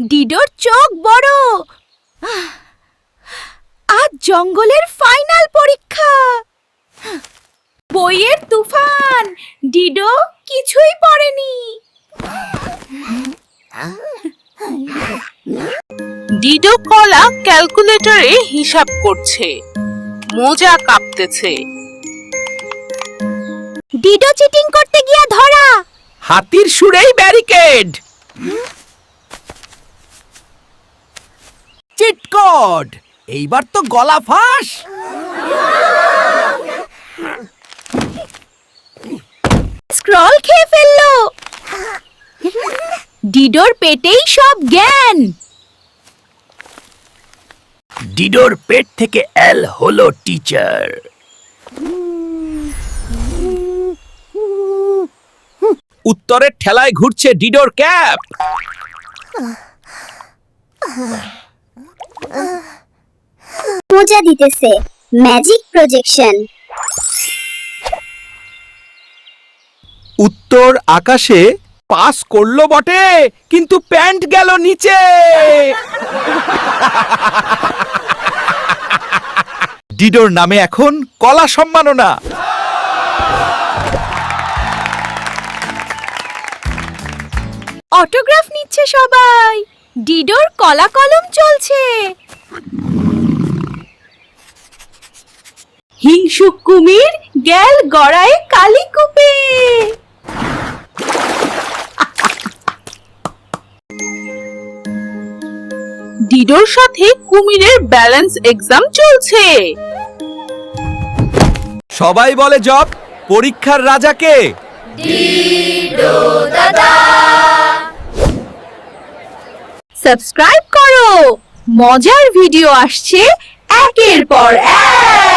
ডিডোর চোখ বড়। আজ জঙ্গলের ফাইনাল পরীক্ষা। বইয়ের তুফান, ডিডো কিছুই পড়েনি। ডিডো কলা ক্যালকুলেটরে হিসাব করছে, মোজা কাঁপতেছে। ডিডো চিটিং করতে গিয়ে ধরা। হাতির সুরেই ব্যারিকেড। চিটকোড, এইবার তো গলা ফাঁস। স্ক্রল খেয়ে ফেললো। ডিডোর পেটেই সব জ্ঞান। ডিডোর পেট থেকে এল হলো টিচার। উত্তরের ঠেলায় ঘুরছে ডিডোর ক্যাপ। মজা দিতেছে ম্যাজিক প্রজেকশন। উত্তর আকাশে পাস করলো বটে, কিন্তু প্যান্ট গেল নিচে। ডিডোর নামে এখন কলা সম্মাননা। অটোগ্রাফ নিচ্ছে সবাই। ডিডোর কলা কলম চলছে। হিংসুক কুমির গেল গড়ায় কালীকূপে। ডিডোর সাথে কুমিরের ব্যালেন্স এক্সাম চলছে। সবাই বলে জব, পরীক্ষার রাজাকে। সাবস্ক্রাইব করো, মজার ভিডিও আসছে একের পর এক।